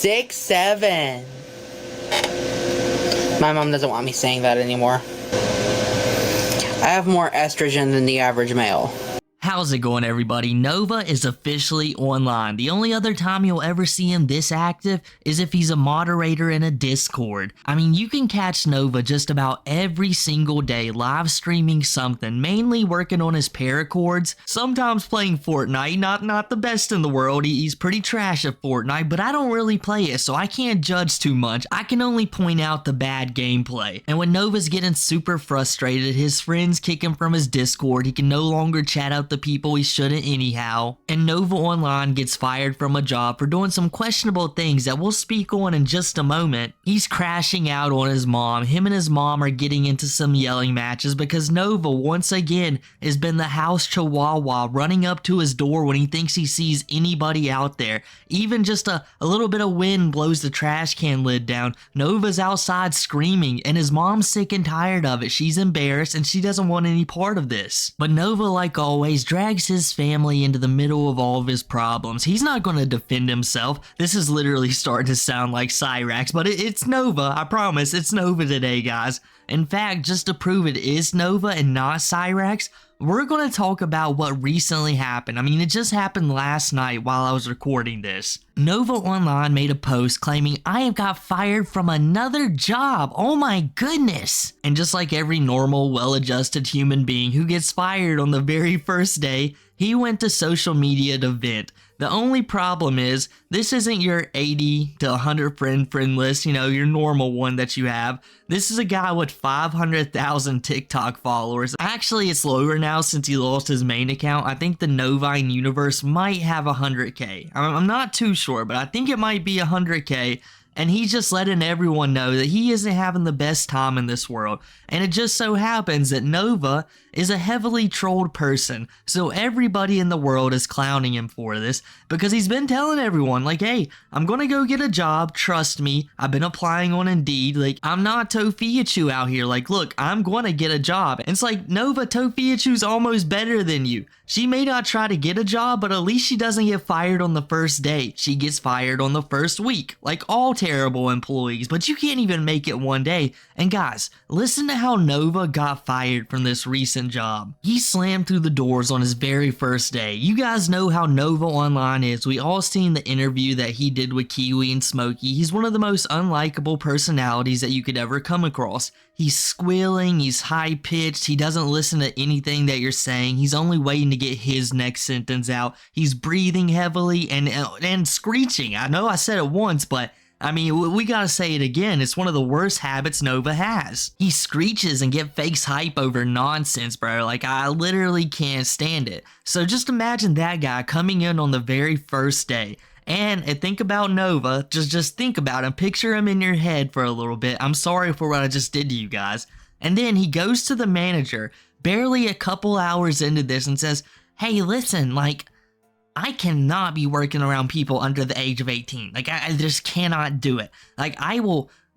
6'7". My mom doesn't want me saying that anymore. I have more estrogen than the average male. How's it going, everybody? Nova is officially online. The only other time you'll ever see him this active is if he's a moderator in a Discord. I mean, you can catch Nova just about every single day live streaming something, mainly working on his paracords, sometimes playing Fortnite. Not the best in the world. He's pretty trash at Fortnite, but I don't really play it, so I can't judge too much. I can only point out the bad gameplay. And when Nova's getting super frustrated, his friends kick him from his Discord. He can no longer chat out the people he shouldn't anyhow, and Nova Online gets fired from a job for doing some questionable things that we'll speak on in just a moment. He's crashing out on his mom. Him and his mom are getting into some yelling matches because Nova once again has been the house chihuahua, running up to his door when he thinks he sees anybody out there. Even just a little bit of wind blows the trash can lid down, Nova's outside screaming, and his mom's sick and tired of it. She's embarrassed and she doesn't want any part of this. But Nova, like always, drags his family into the middle of all of his problems. He's not going to defend himself. This is literally starting to sound like Cyrax, but it's Nova. I promise, it's Nova today, guys. In fact, just to prove it is Nova and not Cyrax, we're going to talk about what recently happened. I mean, it just happened last night while I was recording this. Nova Online made a post claiming, "I have got fired from another job. Oh my goodness." And just like every normal, well-adjusted human being who gets fired on the very first day, he went to social media to vent. The only problem is, this isn't your 80 to 100 friend list, you know, your normal one that you have. This is a guy with 500,000 TikTok followers. Actually, it's lower now since he lost his main account. I think the Novine universe might have 100K. I'm not too sure, but I think it might be 100K. And he's just letting everyone know that he isn't having the best time in this world. And it just so happens that Nova is a heavily trolled person, so everybody in the world is clowning him for this because he's been telling everyone, like, hey, I'm gonna go get a job, trust me, I've been applying on Indeed, like, I'm not Tophiachu out here, like, look, I'm gonna get a job. And it's like, Nova, Tophiachu's almost better than you. She may not try to get a job, but at least she doesn't get fired on the first day. She gets fired on the first week, like all terrible employees, but you can't even make it one day. And guys, listen to how Nova got fired from this recent job. He slammed through the doors on his very first day. You guys know how Nova Online is. We all seen the interview that he did with Kiwi and Smokey. He's one of the most unlikable personalities that you could ever come across. He's squealing, he's high-pitched, he doesn't listen to anything that you're saying, he's only waiting to get his next sentence out, he's breathing heavily and screeching. I know I said it once, but I mean, we gotta say it again, it's one of the worst habits Nova has. He screeches and get fakes hype over nonsense, bro. Like, I literally can't stand it. So just imagine that guy coming in on the very first day. And think about Nova, just think about him, picture him in your head for a little bit. I'm sorry for what I just did to you guys. And then he goes to the manager, barely a couple hours into this, and says, "Hey, listen, like, I cannot be working around people under the age of 18. Like, I just cannot do it. Like,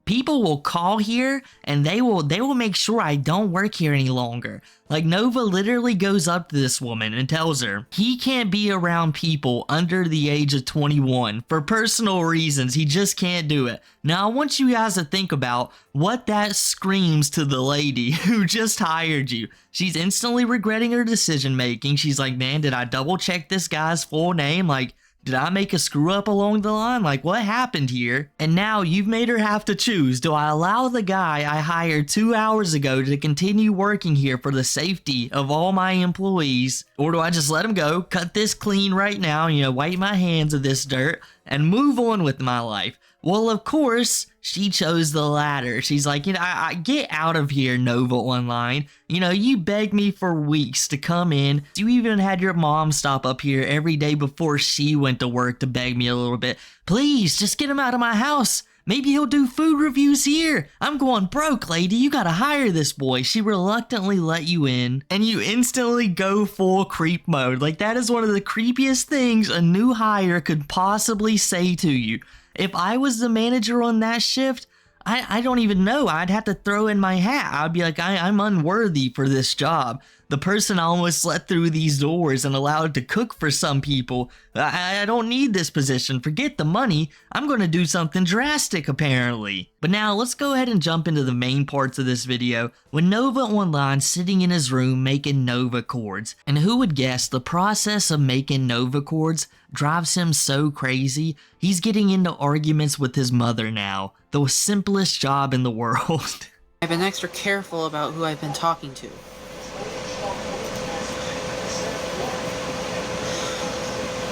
people will call here and they will make sure I don't work here any longer." Like, Nova literally goes up to this woman and tells her he can't be around people under the age of 21 for personal reasons. He just can't do it. Now, I want you guys to think about what that screams to the lady who just hired you. She's instantly regretting her decision making. She's like, man, did I double check this guy's full name? Like, did I make a screw up along the line? Like, what happened here? And now you've made her have to choose. Do I allow the guy I hired 2 hours ago to continue working here for the safety of all my employees? Or do I just let him go, cut this clean right now, you know, wipe my hands of this dirt, and move on with my life? Well, of course, she chose the latter. She's like, you know, I get out of here, Nova Online. You know, you begged me for weeks to come in. You even had your mom stop up here every day before she went to work to beg me a little bit. Please, just get him out of my house. Maybe he'll do food reviews here. I'm going broke, lady. You gotta hire this boy. She reluctantly let you in, and you instantly go full creep mode. Like, that is one of the creepiest things a new hire could possibly say to you. If I was the manager on that shift, I don't even know. I'd have to throw in my hat. I'd be like, I'm unworthy for this job. The person almost let through these doors and allowed to cook for some people. I don't need this position. Forget the money. I'm going to do something drastic, apparently. But now let's go ahead and jump into the main parts of this video. When Nova Online sitting in his room making Nova chords. And who would guess the process of making Nova chords drives him so crazy, he's getting into arguments with his mother now. The simplest job in the world. I've been extra careful about who I've been talking to.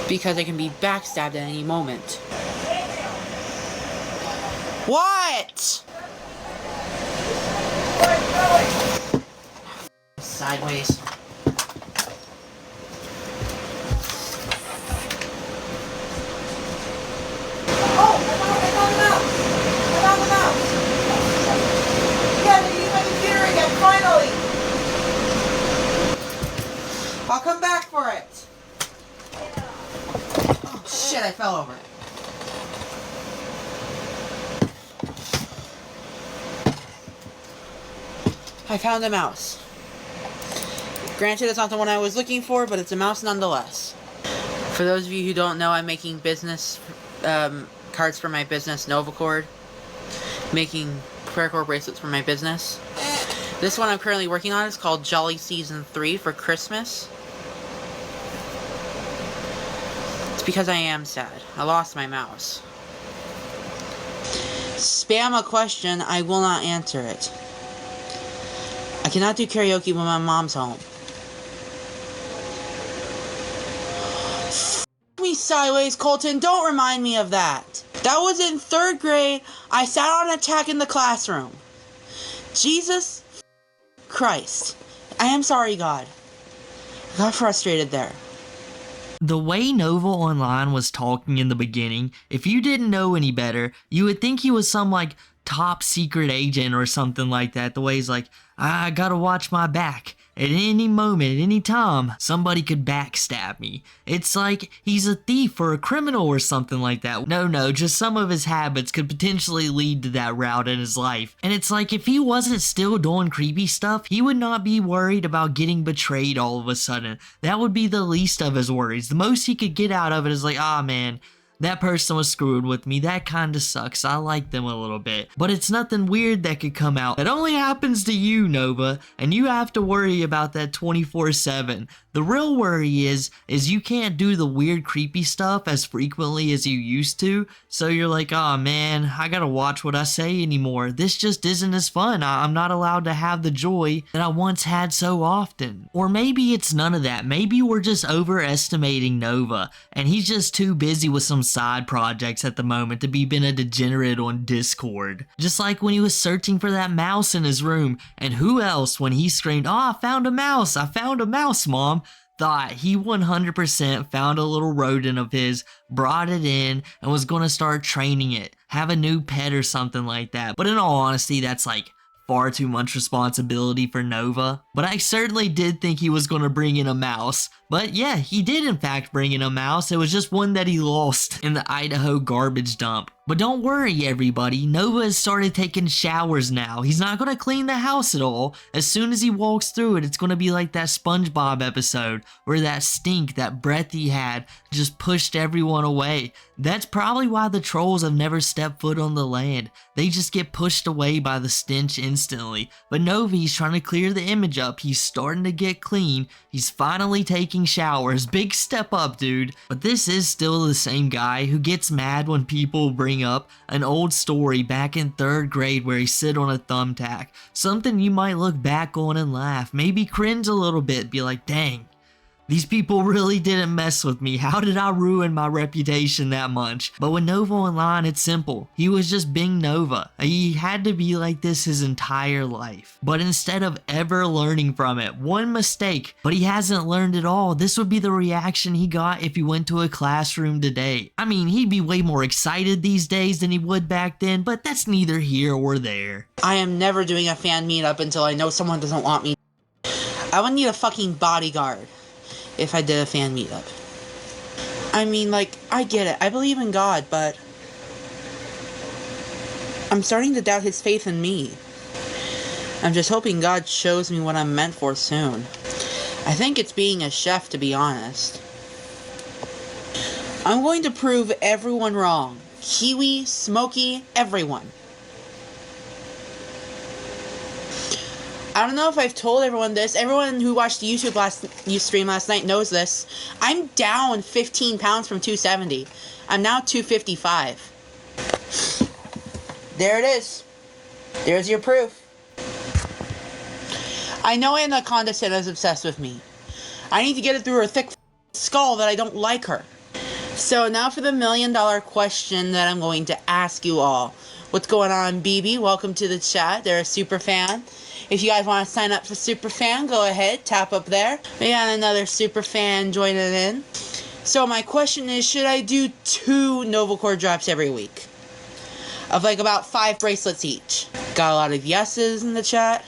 Because I can be backstabbed at any moment. What? Sideways. Oh, I found the mouse! I found the mouse! Yeah, they used my computer again, finally! I'll come back for it! Oh shit, I fell over. I found a mouse. Granted, it's not the one I was looking for, but it's a mouse nonetheless. For those of you who don't know, I'm making business cards for my business, Novacord. Making Paracord bracelets for my business. This one I'm currently working on is called Jolly Season 3 for Christmas. It's because I am sad. I lost my mouse. Spam a question, I will not answer it. I cannot do karaoke when my mom's home. Me sideways, Colton, don't remind me of that. That was in 3rd grade. I sat on a tack in the classroom. Jesus Christ. I am sorry, God. I got frustrated there. The way Nova Online was talking in the beginning, if you didn't know any better, you would think he was some like top secret agent or something like that. The way he's like, I gotta watch my back. At any moment, at any time, somebody could backstab me. It's like he's a thief or a criminal or something like that. No, just some of his habits could potentially lead to that route in his life. And it's like if he wasn't still doing creepy stuff, he would not be worried about getting betrayed all of a sudden. That would be the least of his worries. The most he could get out of it is like, ah, man, that person was screwed with me. That kinda sucks. I like them a little bit. But it's nothing weird that could come out. It only happens to you, Nova, and you have to worry about that 24/7. The real worry is you can't do the weird creepy stuff as frequently as you used to, so you're like, oh man, I gotta watch what I say anymore. This just isn't as fun. I'm not allowed to have the joy that I once had so often. Or maybe it's none of that. Maybe we're just overestimating Nova, and he's just too busy with some side projects at the moment to be being a degenerate on Discord. Just like when he was searching for that mouse in his room, and who else when he screamed, oh, I found a mouse, Mom, thought he 100% found a little rodent of his, brought it in, and was gonna start training it, have a new pet or something like that. But in all honesty, that's like far too much responsibility for Nova. But I certainly did think he was gonna bring in a mouse. But yeah, he did in fact bring in a mouse. It was just one that he lost in the Idaho garbage dump. But don't worry everybody, Nova has started taking showers now. He's not gonna clean the house at all. As soon as he walks through it, it's gonna be like that SpongeBob episode where that stink, that breath he had just pushed everyone away. That's probably why the trolls have never stepped foot on the land. They just get pushed away by the stench instantly. But Nova, he's trying to clear the image up. He's starting to get clean. He's finally taking showers. Big step up, dude. But this is still the same guy who gets mad when people bring up an old story back in 3rd grade where he sit on a thumbtack. Something you might look back on and laugh, maybe cringe a little bit, be like, dang, these people really didn't mess with me. How did I ruin my reputation that much? But with Nova Online, it's simple. He was just being Nova. He had to be like this his entire life. But instead of ever learning from it, one mistake, but he hasn't learned at all, this would be the reaction he got if he went to a classroom today. I mean, he'd be way more excited these days than he would back then, but that's neither here or there. I am never doing a fan meetup until I know someone doesn't want me. I would need a fucking bodyguard if I did a fan meetup. I mean, like, I get it. I believe in God, but I'm starting to doubt his faith in me. I'm just hoping God shows me what I'm meant for soon. I think it's being a chef, to be honest. I'm going to prove everyone wrong. Kiwi, Smokey, everyone. I don't know if I've told everyone this. Everyone who watched the YouTube stream last night knows this. I'm down 15 pounds from 270. I'm now 255. There it is. There's your proof. I know Anaconda Sin is obsessed with me. I need to get it through her thick skull that I don't like her. So now for the $1 million question that I'm going to ask you all. What's going on, BB? Welcome to the chat. They're a super fan. If you guys want to sign up for super fan, go ahead, tap up there. We got another super fan joining in. So my question is, should I do 2 Nova Core drops every week? Of like about 5 bracelets each. Got a lot of yeses in the chat.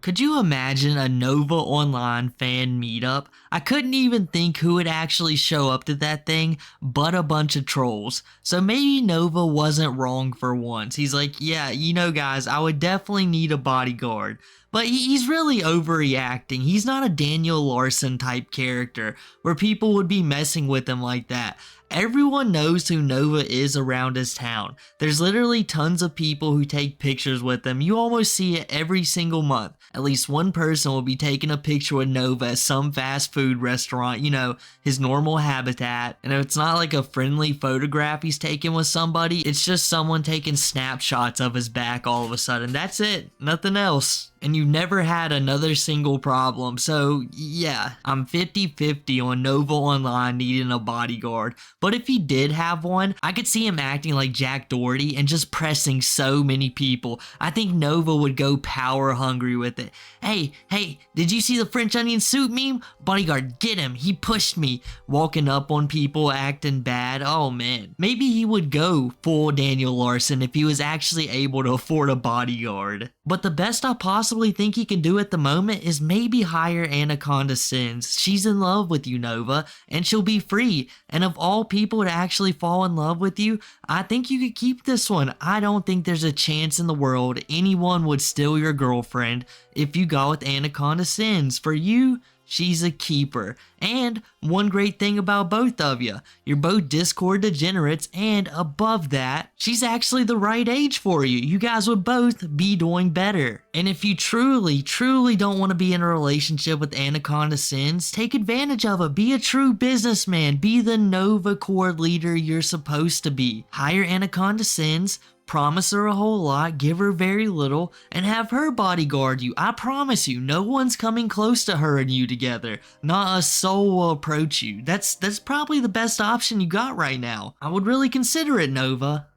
Could you imagine a Nova Online fan meetup? I couldn't even think who would actually show up to that thing, but a bunch of trolls. So maybe Nova wasn't wrong for once. He's like, yeah, you know guys, I would definitely need a bodyguard. But he's really overreacting. He's not a Daniel Larson type character where people would be messing with him like that. Everyone knows who Nova is around his town. There's literally tons of people who take pictures with him. You almost see it every single month. At least one person will be taking a picture with Nova at some fast food restaurant, you know, his normal habitat. And it's not like a friendly photograph he's taking with somebody. It's just someone taking snapshots of his back all of a sudden. That's it. Nothing else. And you've never had another single problem. So yeah, I'm 50-50 on Nova Online needing a bodyguard. But if he did have one, I could see him acting like Jack Doherty and just pressing so many people. I think Nova would go power hungry with it. Hey, did you see the French onion soup meme? Bodyguard, get him. He pushed me. Walking up on people, acting bad. Oh man. Maybe he would go full Daniel Larson if he was actually able to afford a bodyguard. But the best I possibly think he can do at the moment is maybe hire Anaconda Sins. She's in love with you, Nova, and she'll be free. And of all people to actually fall in love with you, I think you could keep this one. I don't think there's a chance in the world anyone would steal your girlfriend if you go with Anaconda Sins. For you, she's a keeper. And one great thing about both of you, you're both Discord degenerates, and above that, she's actually the right age for you. You guys would both be doing better. And if you truly don't want to be in a relationship with Anaconda Sins, take advantage of it. Be a true businessman. Be the Nova Core leader you're supposed to be. Hire Anaconda Sins, promise her a whole lot, give her very little, and have her bodyguard you. I promise you, no one's coming close to her and you together. Not a soul will approach you. That's probably the best option you got right now. I would really consider it, Nova.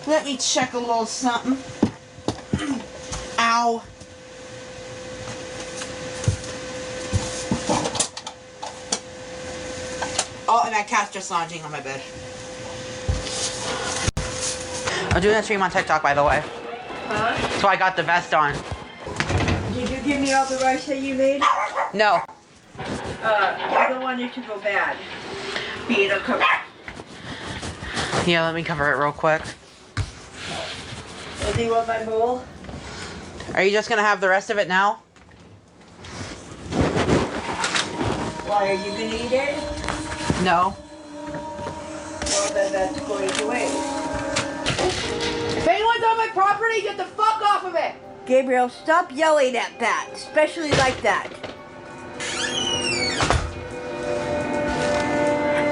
Let me check a little something. Ow. Oh, and that cat's just lounging on my bed. I'm doing a stream on TikTok, by the way. Huh? So I got the vest on. Did you give me all the rice that you made? No. I don't want it to go bad. Be it cover. Yeah, let me cover it real quick. Do you want my bowl? Are you just gonna have the rest of it now? Why, are you gonna eat it? No. Well, then that's going to waste. If anyone's on my property, get the fuck off of it! Gabriel, stop yelling at that, especially like that.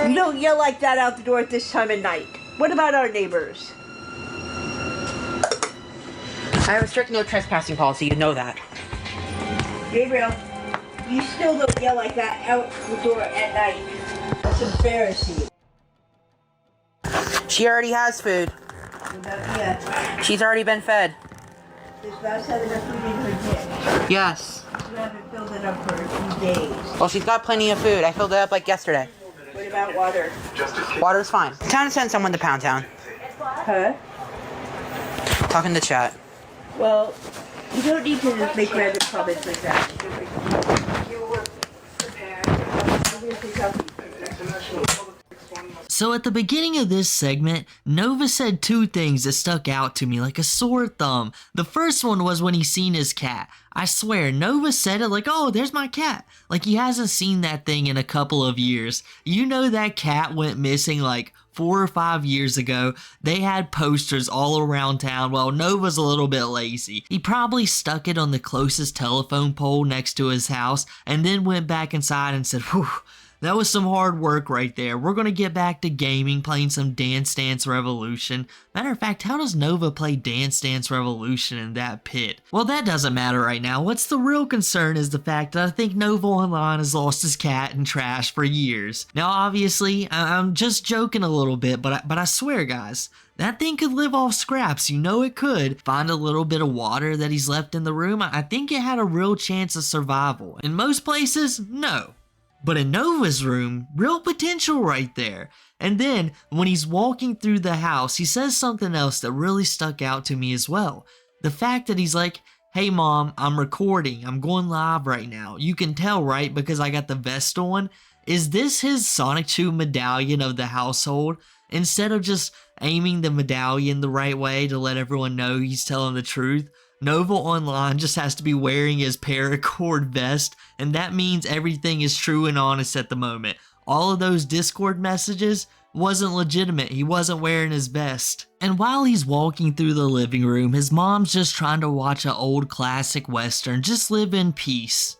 You don't yell like that out the door at this time of night. What about our neighbors? I have a strict no trespassing policy, you know that. Gabriel, you still don't yell like that out the door at night. That's embarrassing. She already has food. Not yet. She's already been fed. Does Mouse have enough food in her dish? Yes. You haven't filled it up for a few days. Well, she's got plenty of food. I filled it up like yesterday. What about water? Water's fine. Time to send someone to Pound Town. Huh? Talking to chat. Well, you don't need to just make random comments like that. So at the beginning of this segment, Nova said two things that stuck out to me like a sore thumb. The first one was when he seen his cat. I swear, Nova said it like, oh, there's my cat. Like he hasn't seen that thing in a couple of years. You know that cat went missing like 4 or 5 years ago. They had posters all around town. Well, Nova's a little bit lazy. He probably stuck it on the closest telephone pole next to his house and then went back inside and said, whew, that was some hard work right there. We're gonna get back to gaming, playing some Dance Dance Revolution. Matter of fact, how does Nova play Dance Dance Revolution in that pit? Well, that doesn't matter right now. What's the real concern is the fact that I think Nova Online has lost his cat in trash for years. Now, obviously, I'm just joking a little bit, but I swear, guys, that thing could live off scraps. You know it could. Find a little bit of water that he's left in the room. I think it had a real chance of survival. In most places, no. But in Nova's room, real potential right there. And then, when he's walking through the house, he says something else that really stuck out to me as well. The fact that he's like, hey mom, I'm recording, I'm going live right now. You can tell, right, because I got the vest on. Is this his Tophiachu medallion of the household? Instead of just aiming the medallion the right way to let everyone know he's telling the truth, Nova Online just has to be wearing his Paracord vest, and that means everything is true and honest at the moment. All of those Discord messages wasn't legitimate. He wasn't wearing his vest. And while he's walking through the living room, his mom's just trying to watch an old classic western, just live in peace.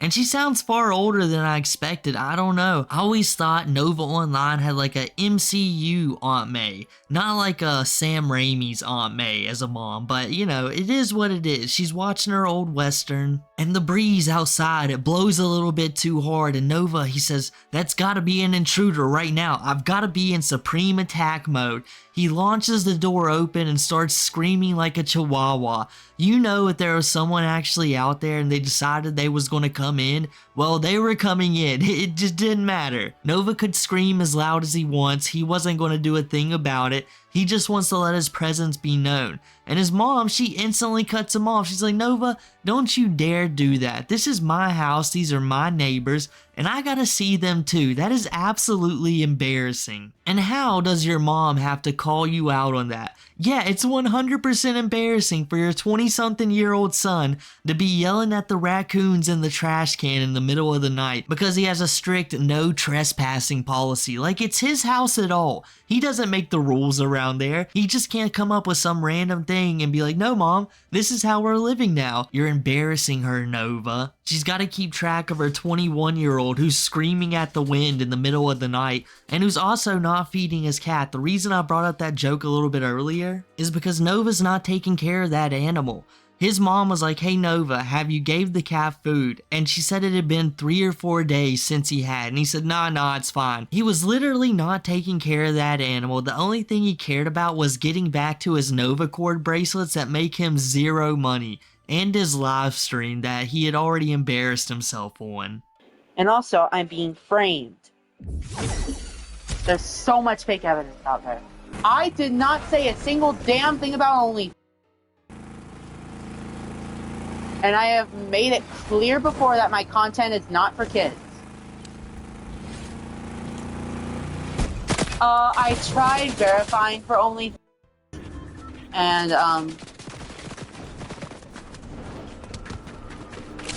And she sounds far older than I expected. I don't know. I always thought Nova Online had like a MCU Aunt May, not like a Sam Raimi's Aunt May as a mom, but you know, it is what it is. She's watching her old western, and the breeze outside, it blows a little bit too hard, and Nova, he says, that's gotta be an intruder right now. I've gotta be in supreme attack mode. He launches the door open and starts screaming like a chihuahua. You know, if there was someone actually out there and they decided they was going to come in, well, they were coming in. It just didn't matter. Nova could scream as loud as he wants. He wasn't going to do a thing about it. He just wants to let his presence be known. And his mom, she instantly cuts him off. She's like, Nova, don't you dare do that. This is my house. These are my neighbors. And I gotta see them too. That is absolutely embarrassing. And how does your mom have to call you out on that? Yeah, it's 100% embarrassing for your 20-something-year-old son to be yelling at the raccoons in the trash can in the middle of the night because he has a strict no trespassing policy. Like it's his house at all. He doesn't make the rules around there. He just can't come up with some random thing and be like, no mom, this is how we're living now. You're embarrassing her, Nova. She's got to keep track of her 21-year-old who's screaming at the wind in the middle of the night and who's also not feeding his cat. The reason I brought up that joke a little bit earlier is because Nova's not taking care of that animal. His mom was like, hey Nova, have you gave the cat food? And she said it had been 3 or 4 days since he had. And he said, nah, it's fine. He was literally not taking care of that animal. The only thing he cared about was getting back to his Nova Cord bracelets that make him 0 money. And his live stream that he had already embarrassed himself on. And also, I'm being framed. There's so much fake evidence out there. I did not say a single damn thing about Only. And I have made it clear before that my content is not for kids. I tried verifying for Only. And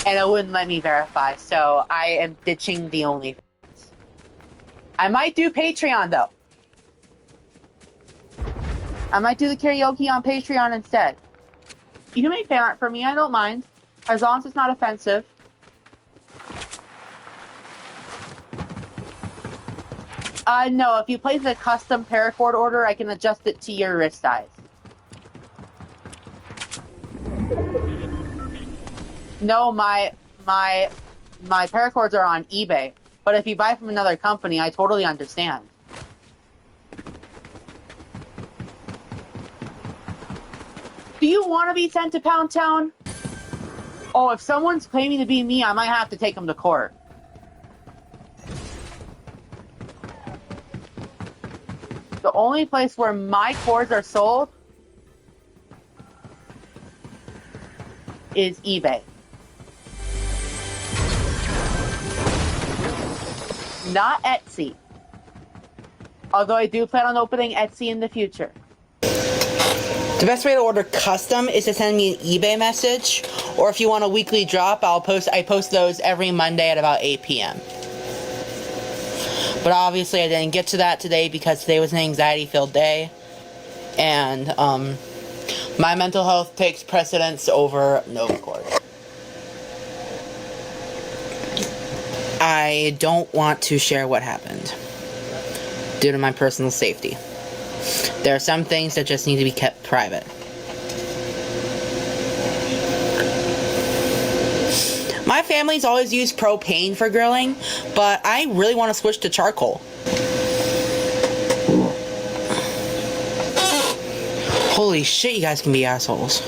it wouldn't let me verify, so I am ditching the OnlyFans. I might do Patreon, though. I might do the karaoke on Patreon instead. You can make fan art for me, I don't mind. As long as it's not offensive. No, if you place a custom paracord order, I can adjust it to your wrist size. No, my paracords are on eBay. But if you buy from another company, I totally understand. Do you want to be sent to Pound Town? Oh, if someone's claiming to be me, I might have to take them to court. The only place where my cords are sold is eBay. Not Etsy. Although I do plan on opening Etsy in the future. The best way to order custom is to send me an eBay message, or if you want a weekly drop, I post those every Monday at about 8 p.m. But obviously I didn't get to that today because today was an anxiety-filled day, and my mental health takes precedence over Novacord. I don't want to share what happened due to my personal safety. There are some things that just need to be kept private. My family's always used propane for grilling, but I really want to switch to charcoal. Holy shit, you guys can be assholes.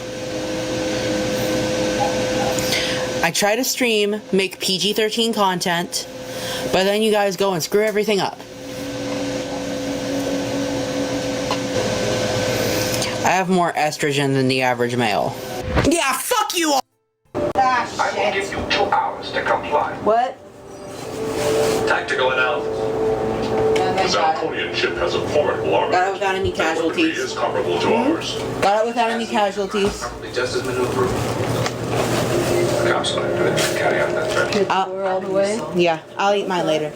I try to stream, make PG-13 content, but then you guys go and screw everything up. I have more estrogen than the average male. Yeah, fuck you all! Ah, I will give shit. you 2 hours to comply. What? Tactical analysis. Yeah, The thank God. Zalconian ship has a formidable army. Got it without any Their weaponry casualties. is comparable to ours. Got it without any casualties. Probably just as maneuverable. Counselor, do they carry out that threat? Hit the door all the way. Yeah, I'll eat mine later.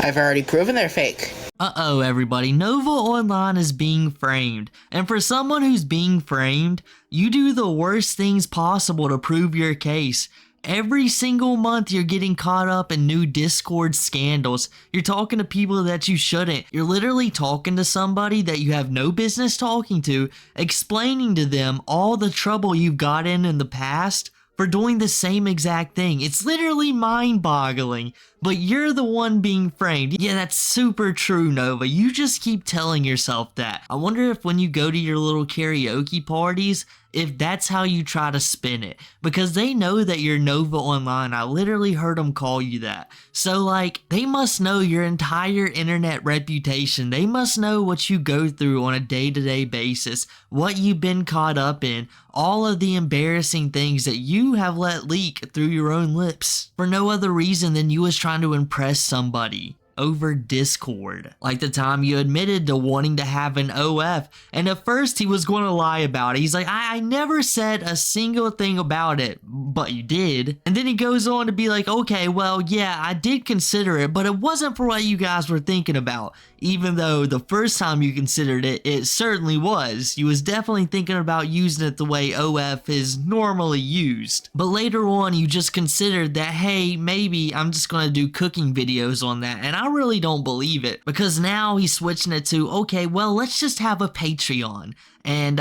I've already proven they're fake. Uh-oh, everybody. Nova Online is being framed. And for someone who's being framed, you do the worst things possible to prove your case. Every single month you're getting caught up in new Discord scandals. You're talking to people that you shouldn't. You're literally talking to somebody that you have no business talking to, explaining to them all the trouble you've got in the past for doing the same exact thing. It's literally mind-boggling, but you're the one being framed. Yeah, that's super true, Nova. You just keep telling yourself that. I wonder if when you go to your little karaoke parties, if that's how you try to spin it, because they know that you're Nova Online. I literally heard them call you that. So like, they must know your entire internet reputation. They must know what you go through on a day-to-day basis, what you've been caught up in, all of the embarrassing things that you have let leak through your own lips for no other reason than you was trying to impress somebody over Discord. Like the time you admitted to wanting to have an OF, and at first he was going to lie about it. He's like, I never said a single thing about it, but you did. And then he goes on to be like, okay, well, yeah, I did consider it, but it wasn't for what you guys were thinking about. Even though the first time you considered it, it certainly was. You was definitely thinking about using it the way OF is normally used. But later on, you just considered that, hey, maybe I'm just going to do cooking videos on that. And I really don't believe it, because now he's switching it to, okay, well, let's just have a Patreon. And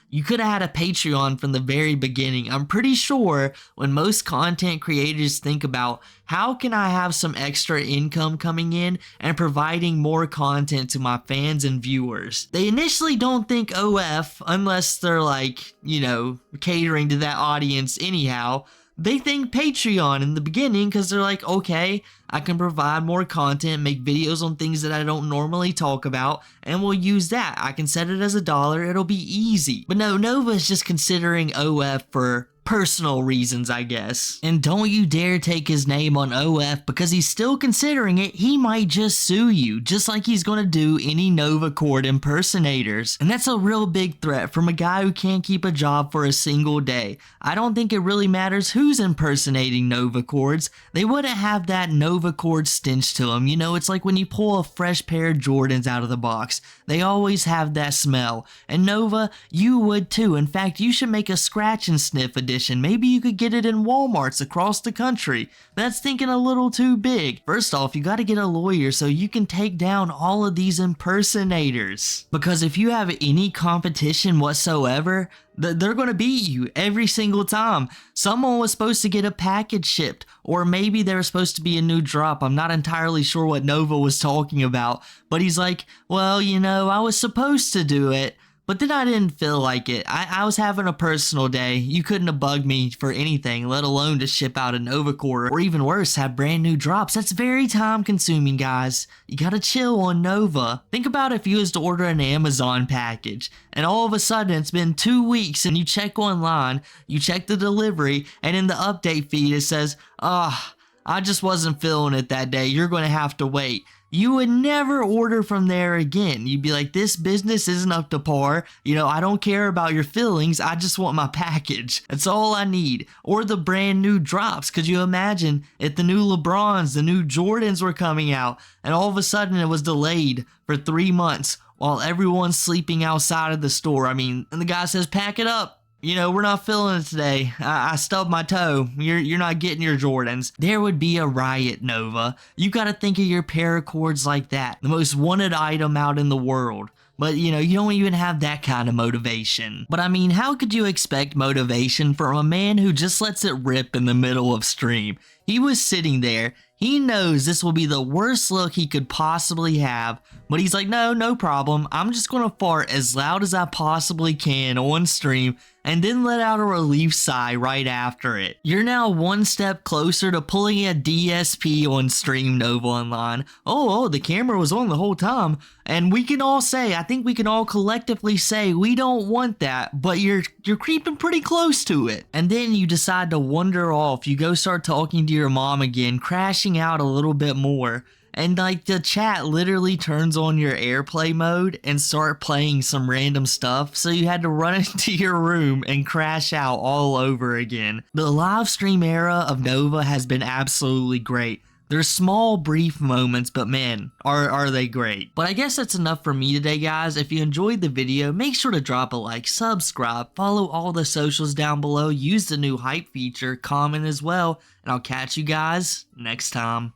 you could have had a Patreon from the very beginning. I'm pretty sure when most content creators think about how can I have some extra income coming in and providing more content to my fans and viewers, they initially don't think OF unless they're like, you know, catering to that audience anyhow. They think Patreon in the beginning because they're like, okay, I can provide more content, make videos on things that I don't normally talk about, and we'll use that. I can set it as $1, it'll be easy. But no, Nova is just considering OF for personal reasons, I guess. And don't you dare take his name on OF, because he's still considering it. He might just sue you, just like he's gonna do any Novacord impersonators. And that's a real big threat from a guy who can't keep a job for a single day. I don't think it really matters who's impersonating Novacords. They wouldn't have that Novacord stench to them. You know, it's like when you pull a fresh pair of Jordans out of the box. They always have that smell. And Nova, you would too. In fact, you should make a scratch and sniff edition. Maybe you could get it in Walmarts across the country. That's thinking a little too big. First off, you gotta get a lawyer so you can take down all of these impersonators. Because if you have any competition whatsoever, they're gonna beat you every single time. Someone was supposed to get a package shipped, or maybe there was supposed to be a new drop. I'm not entirely sure what Nova was talking about, but he's like, well, you know, I was supposed to do it, but then I didn't feel like it. I was having a personal day. You couldn't have bugged me for anything, let alone to ship out a Novacord, or even worse, have brand new drops. That's very time consuming, guys. You gotta chill on Nova. Think about if you was to order an Amazon package, and all of a sudden it's been 2 weeks, and you check online, you check the delivery, and in the update feed it says, I just wasn't feeling it that day. You're going to have to wait. you would never order from there again. You'd be like, this business isn't up to par. You know, I don't care about your feelings. I just want my package. That's all I need. Or the brand new drops. Could you imagine if the new LeBrons, the new Jordans were coming out and all of a sudden it was delayed for 3 months while everyone's sleeping outside of the store? I mean, and the guy says, pack it up. You know, we're not feeling it today. I stubbed my toe. You're not getting your Jordans. There would be a riot, Nova. You gotta think of your paracords like that. The most wanted item out in the world. But, you know, you don't even have that kind of motivation. But I mean, how could you expect motivation from a man who just lets it rip in the middle of stream? He was sitting there. He knows this will be the worst look he could possibly have, but he's like, no problem. I'm just gonna fart as loud as I possibly can on stream and then let out a relief sigh right after it. You're now one step closer to pulling a DSP on stream, Nova Online. Oh, the camera was on the whole time. And we can all say, I think we can all collectively say, we don't want that, but you're creeping pretty close to it. And then you decide to wander off. You go start talking to your mom again, crashing out a little bit more. And like the chat literally turns on your airplay mode and start playing some random stuff, so you had to run into your room and crash out all over again. The live stream era of Nova has been absolutely great. There's small brief moments, but man, are they great. But I guess that's enough for me today, guys. If you enjoyed the video, make sure to drop a like, subscribe, follow all the socials down below, use the new hype feature, comment as well, and I'll catch you guys next time.